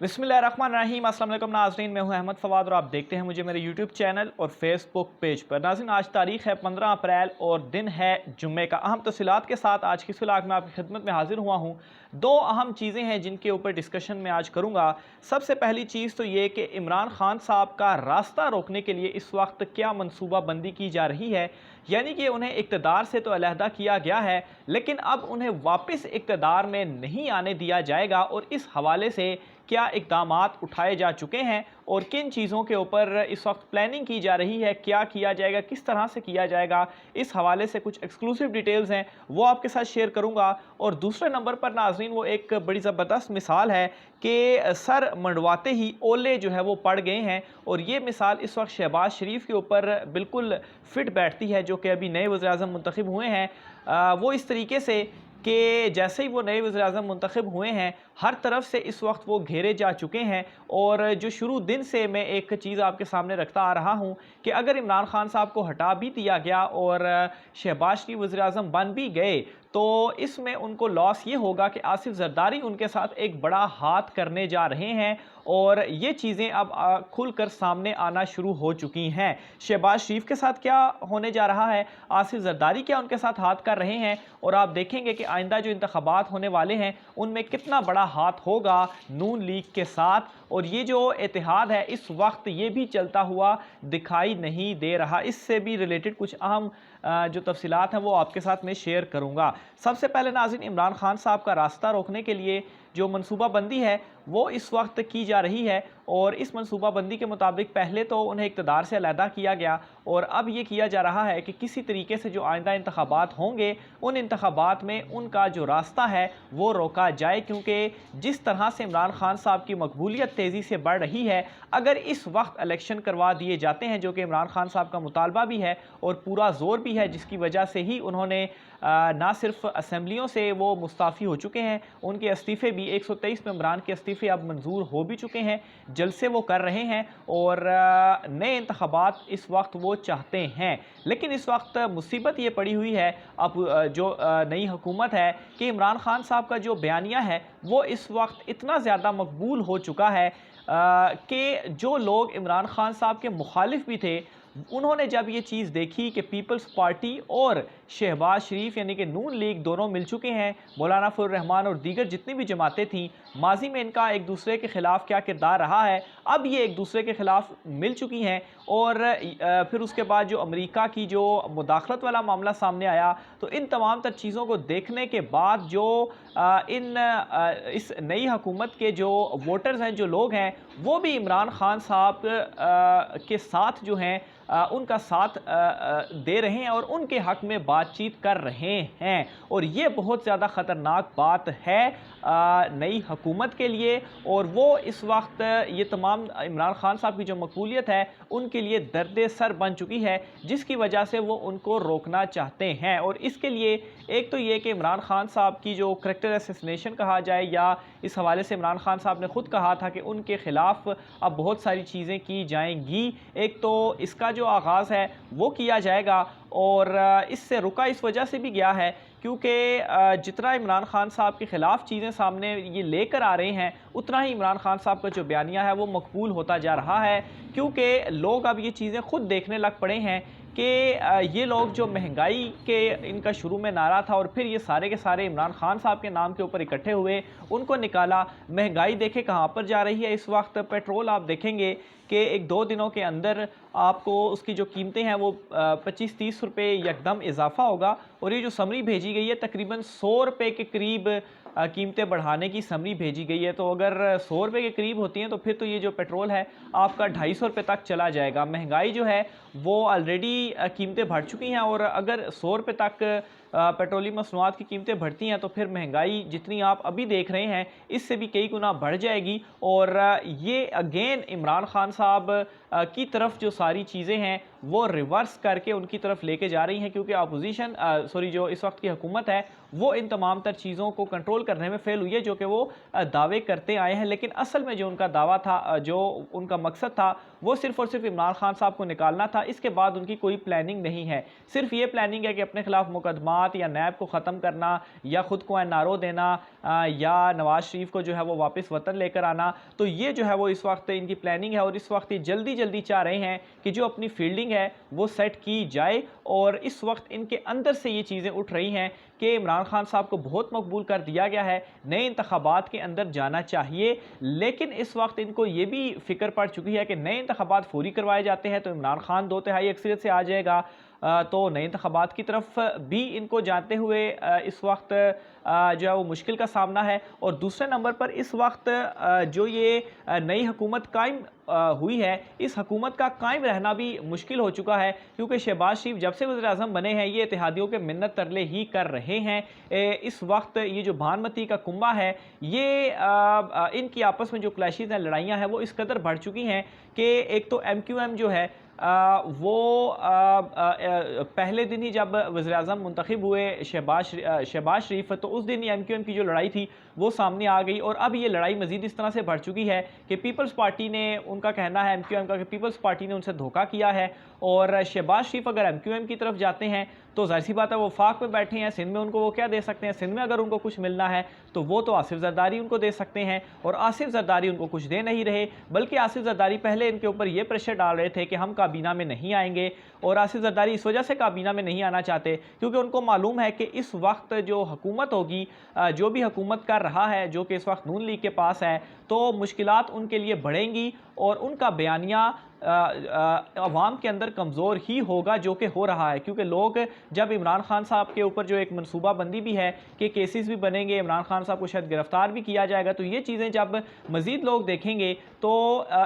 बिस्मिल्लाहिर्रहमानिर्रहीम। अस्सलाम वालेकुम नाज़रीन, मैं हूं अहमद फ़वाद और आप देखते हैं मुझे मेरे यूट्यूब चैनल और फेसबुक पेज पर। नाज़रीन, आज तारीख़ है 15 अप्रैल और दिन है जुम्मे का। अहम तफ़सीलात के साथ आज की इस व्लॉग में आपकी खिदमत में हाजिर हुआ हूं। दो अहम चीज़ें हैं जिनके ऊपर डिस्कशन में आज करूँगा। सबसे पहली चीज़ तो ये कि इमरान खान साहब का रास्ता रोकने के लिए इस वक्त क्या मनसूबाबंदी की जा रही है, यानी कि उन्हें इक़्तिदार से तो अलहदा किया गया है, लेकिन अब उन्हें वापस इक़्तिदार में नहीं आने दिया जाएगा और इस हवाले से क्या इक़दामात उठाए जा चुके हैं और किन चीज़ों के ऊपर इस वक्त प्लानिंग की जा रही है, क्या किया जाएगा, किस तरह से किया जाएगा, इस हवाले से कुछ एक्सक्लूसिव डिटेल्स हैं वो आपके साथ शेयर करूंगा। और दूसरे नंबर पर नाज़रीन वो एक बड़ी ज़बरदस्त मिसाल है कि सर मंडवाते ही ओले जो है वो पड़ गए हैं और ये मिसाल इस वक्त शहबाज शरीफ के ऊपर बिल्कुल फिट बैठती है, जो कि अभी नए वज़ीर-ए-आज़म मुंतखब हुए हैं। वो इस तरीके से कि जैसे ही वो नए वज़ीर-ए-आज़म मुंतखब हुए हैं, हर तरफ से इस वक्त वो घेरे जा चुके हैं। और जो शुरू दिन से मैं एक चीज़ आपके सामने रखता आ रहा हूं कि अगर इमरान खान साहब को हटा भी दिया गया और शहबाज शरीफ वज़ीर-ए-आज़म बन भी गए, तो इसमें उनको लॉस ये होगा कि आसिफ ज़रदारी उनके साथ एक बड़ा हाथ करने जा रहे हैं और ये चीज़ें अब खुलकर सामने आना शुरू हो चुकी हैं। शहबाज शरीफ के साथ क्या होने जा रहा है, आसिफ ज़रदारी क्या उनके साथ हाथ कर रहे हैं, और आप देखेंगे कि आइंदा जो इंतखाबात होने वाले हैं उनमें कितना बड़ा हाथ होगा नून लीग के साथ। और ये जो इत्तेहाद है इस वक्त ये भी चलता हुआ दिखाई नहीं दे रहा। इससे भी रिलेटेड कुछ अहम जो तफसीलात हैं वो आपके साथ मैं शेयर करूँगा। सबसे पहले नाज़रीन, इमरान खान साहब का रास्ता रोकने के लिए जो मनसूबाबंदी है वो इस वक्त की जा रही है और इस मनसूबाबंदी के मुताबिक पहले तो उन्हें इक़्तिदार से अलहदा किया गया और अब ये किया जा रहा है कि किसी तरीके से जो आइंदा इंतखाबात होंगे उन इंतखाबात में उनका जो रास्ता है वो रोका जाए, क्योंकि जिस तरह से इमरान खान साहब की मकबूलियत तेज़ी से बढ़ रही है, अगर इस वक्त इलेक्शन करवा दिए जाते हैं, जो कि इमरान खान साहब का मुतालबा भी है और पूरा जोर भी है, जिसकी वजह से ही उन्होंने ना सिर्फ असम्बलियों से वो मुस्ताफ़ी हो चुके हैं, उनके इस्तीफ़े भी 123 मेंबरान के इस्तीफ़े अब मंजूर हो भी चुके हैं, जलसे वो कर रहे हैं और नए इंतखाबात इस वक्त वो चाहते हैं। लेकिन इस वक्त मुसीबत ये पड़ी हुई है अब जो नई हुकूमत है कि इमरान खान साहब का जो बयानिया है वो इस वक्त इतना ज़्यादा मकबूल हो चुका है कि जो लोग इमरान खान साहब के मुखालिफ भी थे, उन्होंने जब ये चीज़ देखी कि पीपल्स पार्टी और शहबाज शरीफ यानी कि नून लीग दोनों मिल चुके हैं, मौलाना फजल रहमान और दीगर जितनी भी जमातें थीं, माजी में इनका एक दूसरे के ख़िलाफ़ क्या किरदार रहा है, अब ये एक दूसरे के ख़िलाफ़ मिल चुकी हैं। और फिर उसके बाद जो अमेरिका की जो मुदाखलत वाला मामला सामने आया, तो इन तमाम तर चीज़ों को देखने के बाद जो इस नई हुकूमत के जो वोटर्स हैं, जो लोग हैं, वो भी इमरान खान साहब के साथ जो हैं उनका साथ दे रहे हैं और उनके हक़ में बातचीत कर रहे हैं। और ये बहुत ज़्यादा ख़तरनाक बात है नई हुकूमत के लिए, और वो इस वक्त ये तमाम इमरान खान साहब की जो मकबूलियत है उनके लिए दर्द सर बन चुकी है, जिसकी वजह से वो उनको रोकना चाहते हैं। और इसके लिए एक तो ये कि इमरान खान साहब की जो करैक्टर असैसिनेशन कहा जाए, या इस हवाले से इमरान खान साहब ने ख़ुद कहा था कि उनके ख़िलाफ़ अब बहुत सारी चीज़ें की जाएंगी। एक तो इसका जो आगाज़ है वो किया जाएगा और इससे रुका इस वजह से भी गया है क्योंकि जितना इमरान खान साहब के ख़िलाफ़ चीज़ें सामने ये लेकर आ रहे हैं, उतना ही इमरान खान साहब का जो बयानिया है वो मकबूल होता जा रहा है, क्योंकि लोग अब ये चीज़ें ख़ुद देखने लग पड़े हैं कि ये लोग जो महंगाई के इनका शुरू में नारा था और फिर ये सारे के सारे इमरान खान साहब के नाम के ऊपर इकट्ठे हुए, उनको निकाला। महंगाई देखे कहाँ पर जा रही है इस वक्त। पेट्रोल आप देखेंगे कि एक दो दिनों के अंदर आपको उसकी जो कीमतें हैं वो 25-30 रुपये यकदम इजाफा होगा। और ये जो समरी भेजी गई है तकरीबन 100 रुपये के करीब कीमतें बढ़ाने की समरी भेजी गई है। तो अगर 100 रुपये के करीब होती हैं तो फिर तो ये जो पेट्रोल है आपका 250 रुपये तक चला जाएगा। महंगाई जो है वो ऑलरेडी कीमतें बढ़ चुकी हैं और अगर 100 रुपये तक पेट्रोलियम मसनूआत की कीमतें बढ़ती हैं तो फिर महंगाई जितनी आप अभी देख रहे हैं इससे भी कई गुना बढ़ जाएगी। और ये अगेन इमरान खान साहब की तरफ जो सारी चीज़ें हैं वो रिवर्स करके उनकी तरफ लेके जा रही हैं, क्योंकि अपोजिशन जो इस वक्त की हुकूमत है वो इन तमाम तर चीज़ों को कंट्रोल करने में फेल हुई है, जो कि वो दावे करते आए हैं। लेकिन असल में जो उनका दावा था, जो उनका मकसद था, वो सिर्फ़ और सिर्फ इमरान खान साहब को निकालना था। इसके बाद उनकी कोई प्लानिंग नहीं है। सिर्फ ये प्लानिंग है कि अपने खिलाफ मुकदमा इंतखाबात या नैब को ख़त्म करना या ख़ुद को एनआरओ देना या नवाज शरीफ को जो है वो वापस वतन लेकर आना, तो ये जो है वो इस वक्त इनकी प्लानिंग है और इस वक्त ये जल्दी जल्दी चाह रहे हैं कि जो अपनी फील्डिंग है वो सेट की जाए। और इस वक्त इनके अंदर से ये चीज़ें उठ रही हैं कि इमरान खान साहब को बहुत मकबूल कर दिया गया है, नए इंतखाबात के अंदर जाना चाहिए, लेकिन इस वक्त इनको ये भी फिक्र पड़ चुकी है कि नए इंतखाबात फौरी करवाए जाते हैं तो इमरान खान 2/3 अक्सरियत से आ जाएगा, तो नए इंतखाबात की तरफ भी इनको जानते हुए इस वक्त जो है वो मुश्किल का सामना है। और दूसरे नंबर पर इस वक्त जो ये नई हुकूमत कायम हुई है, इस हुकूमत का कायम रहना भी मुश्किल हो चुका है, क्योंकि शहबाज शरीफ जब से वज़ीर-ए-आज़म बने हैं ये इत्तेहादियों के मिन्नत तरले ही कर रहे हैं। इस वक्त ये जो भानमती का कुंबा है ये इनकी आपस में जो क्लैशेज़ हैं, लड़ाइयाँ हैं, वो इस कदर बढ़ चुकी हैं कि एक तो MQM जो है वो पहले दिन ही जब वज़ीर-ए-आज़म मुंतखब हुए शहबाज शरीफ, तो उस दिन ही MQM की जो लड़ाई थी वो सामने आ गई और अब ये लड़ाई मज़ीद इस तरह से बढ़ चुकी है कि पीपल्स पार्टी ने, उनका कहना है MQM का कि पीपल्स पार्टी ने उनसे धोखा किया है और शहबाज शरीफ अगर MQM की तरफ जाते हैं तो ज़ाहिर सी बात है वो वफाक में बैठे हैं, सिंध में उनको वो क्या दे सकते हैं, सिंध में अगर उनको कुछ मिलना है तो वो तो आसिफ जरदारी उनको दे सकते हैं और आसिफ जरदारी उनको कुछ दे नहीं रहे, बल्कि आसिफ जरदारी पहले इनके ऊपर ये प्रेशर डाल रहे थे कि हम काबीना में नहीं आएंगे। और आसिफ जरदारी इस वजह से काबीना में नहीं आना चाहते क्योंकि उनको मालूम है कि इस वक्त जो हुकूमत होगी, जो भी हुकूमत कर रहा है, जो कि इस वक्त नून लीग के पास है, तो मुश्किलात उनके लिए बढ़ेंगी और उनका बयानिया अवाम के अंदर कमज़ोर ही होगा, जो कि हो रहा है। क्योंकि लोग जब इमरान खान साहब के ऊपर जो एक मनसूबाबंदी भी है कि केसेस भी बनेंगे, इमरान खान साहब को शायद गिरफ्तार भी किया जाएगा, तो ये चीज़ें जब मज़ीद लोग देखेंगे तो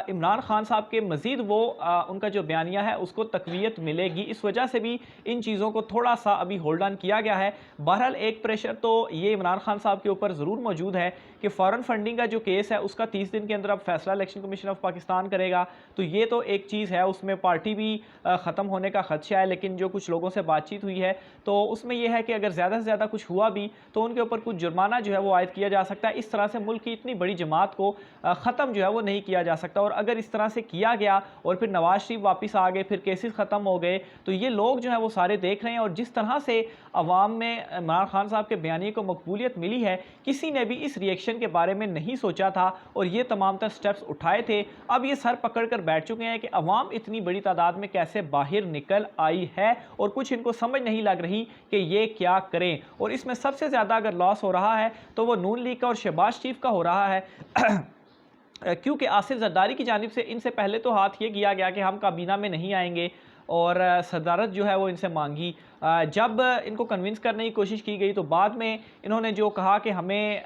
इमरान खान साहब के मज़ीद वो उनका जो बयानिया है उसको तक़वियत मिलेगी। इस वजह से भी इन चीज़ों को थोड़ा सा अभी होल्ड ऑन किया गया है। बहरहाल एक प्रेशर तो ये इमरान खान साहब के ऊपर ज़रूर मौजूद है कि फ़ॉरेन फंडिंग का जो केस है उसका 30 दिन के अंदर अब फैसला इलेक्शन कमीशन ऑफ पाकिस्तान करेगा, तो ये तो एक चीज़ है, उसमें पार्टी भी ख़त्म होने का खदशा है। लेकिन जो कुछ लोगों से बातचीत हुई है तो उसमें यह है कि अगर ज़्यादा से ज़्यादा कुछ हुआ भी तो उनके ऊपर कुछ जुर्माना जो है वो आयद किया जा सकता है। इस तरह से मुल्क की इतनी बड़ी जमात को ख़त्म जो है वो नहीं किया जा सकता। और अगर इस तरह से किया गया और फिर नवाज शरीफ वापस आ गए, फिर केसेस ख़त्म हो गए, तो ये लोग जो है वो सारे देख रहे हैं। और जिस तरह से अवाम में इमरान खान साहब के बयानी को मकबूलियत मिली है, किसी ने भी इस रिएक्शन के बारे में नहीं सोचा था और ये तमाम तर स्टेप्स उठाए थे। अब ये सर पकड़ कर बैठ चुके हैं कि अवाम इतनी बड़ी तादाद में कैसे बाहर निकल आई है और कुछ इनको समझ नहीं लग रही कि ये क्या करें। और इसमें सबसे ज़्यादा अगर लॉस हो रहा है तो वो नून लीग का और शहबाज शरीफ का हो रहा है क्योंकि आसिफ जरदारी की जानिब से इनसे पहले तो हाथ ये किया गया कि हम काबीना में नहीं आएंगे और सदारत जो है वो इनसे मांगी। जब इनको कन्विंस करने की कोशिश की गई तो बाद में इन्होंने जो कहा कि हमें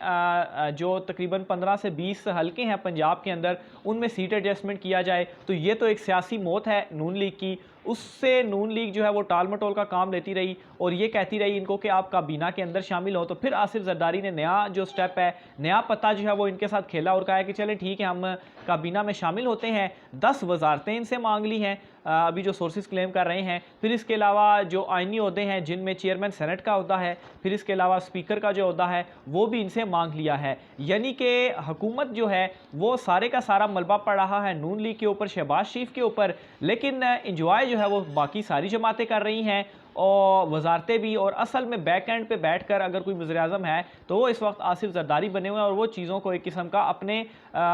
जो तकरीबन 15 से 20 हलके हैं पंजाब के अंदर उनमें सीट एडजस्टमेंट किया जाए, तो ये तो एक सियासी मौत है नून लीग की। उससे नून लीग जो है वो टाल मटोल का काम लेती रही और ये कहती रही इनको कि आप काबीना के अंदर शामिल हो। तो फिर आसिफ जरदारी ने नया जो स्टेप है, नया पता जो है वो इनके साथ खेला और कहा कि चले ठीक है हम काबीना में शामिल होते हैं। 10 वजारतें इनसे मांग ली हैं अभी जो सोर्सेज क्लेम कर रहे हैं। फिर इसके अलावा जो आइनी ओहदे हैं जिनमें चेयरमैन सेनेट का ओहदा है, फिर इसके अलावा स्पीकर का जो ओहदा है वो भी इनसे मांग लिया है। यानी कि हुकूमत जो है वो सारे का सारा मलबा पड़ रहा है नून लीग के ऊपर, शहबाज शरीफ के ऊपर, लेकिन इंजॉय जो है वो बाकी सारी जमातें कर रही हैं और वजारतें भी। और असल में बैक एंड पे बैठकर अगर कोई वज़ीर-ए-आज़म है तो वो इस वक्त आसिफ जरदारी बने हुए हैं और वो चीज़ों को एक किस्म का अपने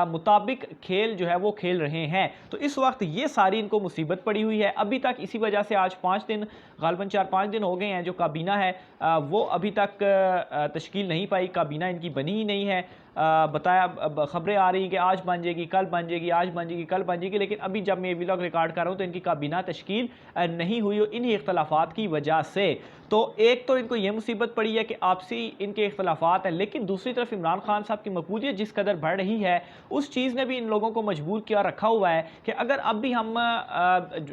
मुताबिक खेल जो है वो खेल रहे हैं। तो इस वक्त ये सारी इनको मुसीबत पड़ी हुई है। अभी तक इसी वजह से आज 5 दिन, गालबन 4-5 दिन हो गए हैं जो काबीना है वो अभी तक तश्कील नहीं पाई, काबीना इनकी बनी ही नहीं है। बताया खबरें आ रही हैं कि आज बन जाएगी, कल बन जाएगी, आज बन जाएगी, कल बन जाएगी, लेकिन अभी जब मैं ये व्लॉग रिकॉर्ड कर रहा हूँ तो इनकी काबीना तश्कील नहीं हुई इन्हीं इख्तलाफात की वजह से। तो एक तो इनको ये मुसीबत पड़ी है कि आपसी इनके इख्तलाफात हैं, लेकिन दूसरी तरफ इमरान खान साहब की मकबूलियत जिस कदर बढ़ रही है उस चीज़ ने भी इन लोगों को मजबूर किया रखा हुआ है कि अगर अब भी हम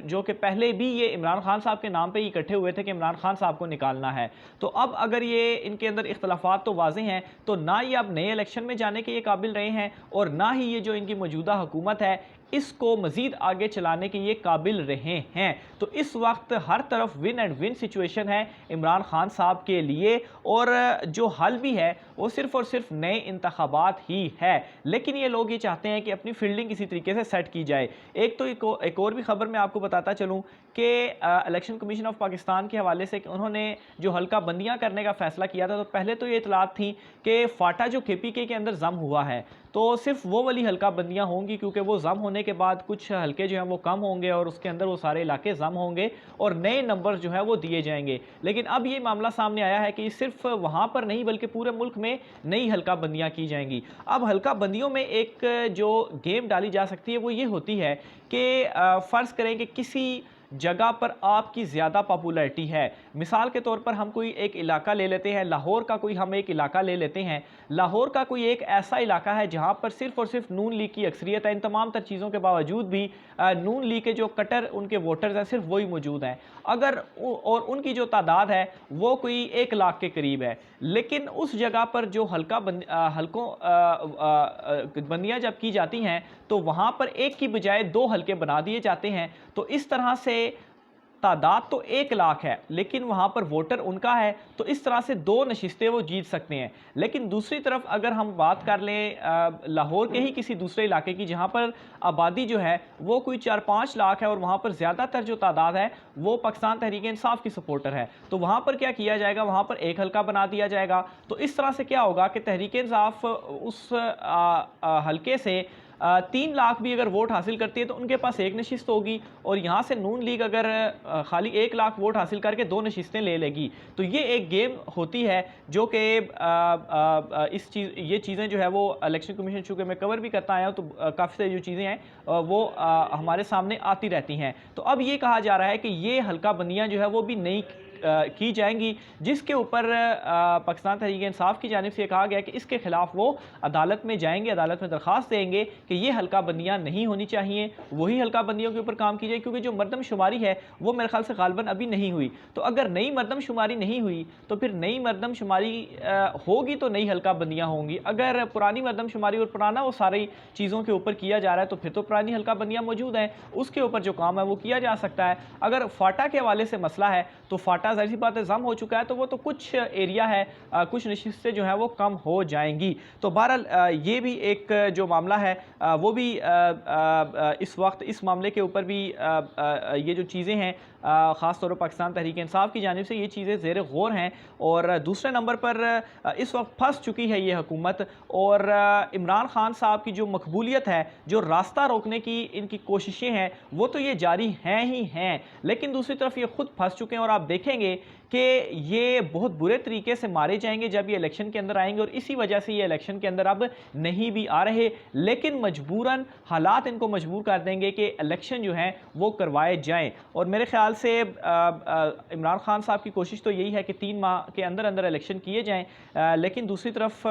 जो कि पहले भी ये इमरान खान साहब के नाम पर ही इकट्ठे हुए थे कि इमरान खान साहब को निकालना है, तो अब अगर ये इनके अंदर इख्तलाफात तो वाज़ेह हैं, तो ना ही अब नए इलेक्शन में जाने के ये काबिल रहे हैं और ना ही ये जो इनकी मौजूदा हुकूमत है इसको मज़ीद आगे चलाने के ये काबिल रहे हैं। तो इस वक्त हर तरफ विन एंड विन सिचुएशन है इमरान खान साहब के लिए, और जो हल भी है वो सिर्फ और सिर्फ नए इंतखाबात ही है। लेकिन ये लोग ये चाहते हैं कि अपनी फील्डिंग किसी तरीके से सेट की जाए। एक तो एक और भी खबर मैं आपको बताता चलूँ कि इलेक्शन कमीशन ऑफ पाकिस्तान के हवाले से उन्होंने जो हल्का बंदियाँ करने का फैसला किया था, तो पहले तो ये इतलात थी कि फाटा जो KPK के अंदर जम हुआ है तो सिर्फ वो वाली हल्का बंदियाँ होंगी, क्योंकि वो जम होने के बाद कुछ हल्के जो हैं वो कम होंगे और उसके अंदर वो सारे इलाके जम होंगे और नए नंबर जो है वो दिए जाएंगे। लेकिन अब ये मामला सामने आया है कि सिर्फ वहाँ पर नहीं बल्कि पूरे मुल्क में नई हल्का बंदियाँ की जाएंगी। अब हल्का बंदियों में एक जो गेम डाली जा सकती है वो ये होती है कि फ़र्ज़ करें कि किसी जगह पर आपकी ज़्यादा पॉपुलैरिटी है। मिसाल के तौर पर हम कोई एक इलाका ले लेते हैं, लाहौर का कोई हम एक इलाका ले लेते हैं। लाहौर का कोई एक ऐसा इलाका है जहां पर सिर्फ और सिर्फ नून लीग की अक्सरियत है। इन तमाम तर चीज़ों के बावजूद भी नून लीग के जो कट्टर उनके वोटर्स हैं सिर्फ वही मौजूद हैं, अगर और उनकी जो तादाद है वो कोई 1 लाख के करीब है। लेकिन उस जगह पर जो हल्कों बंदियाँ जब की जाती हैं तो वहाँ पर एक की बजाय 2 हल्के बना दिए जाते हैं। तो इस तरह से तादाद तो 1 लाख है लेकिन वहाँ पर वोटर उनका है, तो इस तरह से 2 नशिस्तें वो जीत सकते हैं। लेकिन दूसरी तरफ अगर हम बात कर लें लाहौर के ही किसी दूसरे इलाके की जहाँ पर आबादी जो है वो कोई 4-5 लाख है और वहाँ पर ज़्यादातर जो तादाद है वो पाकिस्तान तहरीक इंसाफ की सपोर्टर है, तो वहाँ पर क्या किया जाएगा, वहाँ पर एक हल्का बना दिया जाएगा। तो इस तरह से क्या होगा कि तहरीक इंसाफ उस हल्के से 3 लाख भी अगर वोट हासिल करती है तो उनके पास 1 नशिस्त होगी, और यहाँ से नून लीग अगर खाली 1 लाख वोट हासिल करके 2 नशिस्तें ले लेगी। तो ये एक गेम होती है जो कि ये चीज़ें जो है वो इलेक्शन कमीशन चूँकि मैं कवर भी करता आया हूँ, तो काफ़ी सारी जो चीज़ें हैं वो हमारे सामने आती रहती हैं। तो अब ये कहा जा रहा है कि ये हल्का बंदियाँ जो है वो भी नई की जाएंगी, जिसके ऊपर पाकिस्तान तहरीक इंसाफ की जानिब से कहा गया कि इसके खिलाफ वो अदालत में जाएंगे, अदालत में दरख्वास्त देंगे कि ये हल्का बंदियाँ नहीं होनी चाहिए, वही हल्का बंदियों के ऊपर काम की जाए, क्योंकि जो मरदमशुमारी है वो मेरे ख्याल से गालबन अभी नहीं हुई। तो अगर नई मरदमशुमारी नहीं हुई तो फिर नई मरदमशुमारी होगी तो नई हल्का बंदियाँ होंगी। अगर पुरानी मरदमशुमारी और पुराना वो सारी चीज़ों के ऊपर किया जा रहा है तो फिर तो पुरानी हल्का बंदियाँ मौजूद हैं, उसके ऊपर जो काम है वो किया जा सकता है। अगर फाटा के हवाले से मसला है तो फाटा ज़ाहिर सी बात है जम हो चुका है, तो वो तो कुछ एरिया है, कुछ नशिस्तें जो हैं वो कम हो जाएंगी। तो बहरहाल ये भी एक जो मामला है वो भी इस वक्त इस मामले के ऊपर भी ये जो चीज़ें हैं ख़ास तौर पर पाकिस्तान तहरीक इंसाफ की जानिब से ये चीज़ें ज़ेर गौर हैं। और दूसरे नंबर पर इस वक्त फंस चुकी है ये हुकूमत, और इमरान खान साहब की जो मकबूलियत है, जो रास्ता रोकने की इनकी कोशिशें हैं वो तो ये जारी हैं ही हैं, लेकिन दूसरी तरफ ये खुद फंस चुके हैं। और आप देखेंगे कि ये बहुत बुरे तरीके से मारे जाएंगे जब ये इलेक्शन के अंदर आएंगे, और इसी वजह से ये इलेक्शन के अंदर अब नहीं भी आ रहे, लेकिन मजबूरन हालात इनको मजबूर कर देंगे कि इलेक्शन जो है वो करवाए जाएं। और मेरे ख्याल से इमरान खान साहब की कोशिश तो यही है कि 3 माह के अंदर अंदर इलेक्शन किए जाएं, लेकिन दूसरी तरफ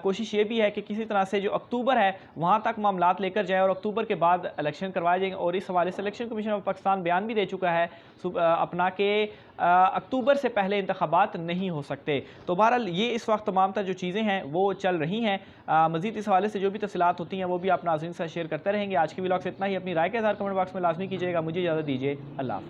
कोशिश ये भी है कि किसी तरह से जो अक्टूबर है वहाँ तक मामलात लेकर जाए और अक्टूबर के बाद इलेक्शन करवाए जाएंगे। और इस हवाले से इलेक्शन कमीशन ऑफ पाकिस्तान बयान भी दे चुका है अपना के अक्टूबर से पहले इंतखाबात नहीं हो सकते। तो बहरहाल ये इस वक्त तमाम तर जो चीज़ें हैं वो चल रही हैं। मज़ीद इस हवाले से जो भी तफसीलात होती हैं वो भी आप नाज़रीन से शेयर करते रहेंगे। आज की व्लॉग से इतना ही। अपनी राय के इज़हार कमेंट बॉक्स में लाजमी कीजिएगा। मुझे इजाज़त दीजिए। अल्लाह हाफ़िज़।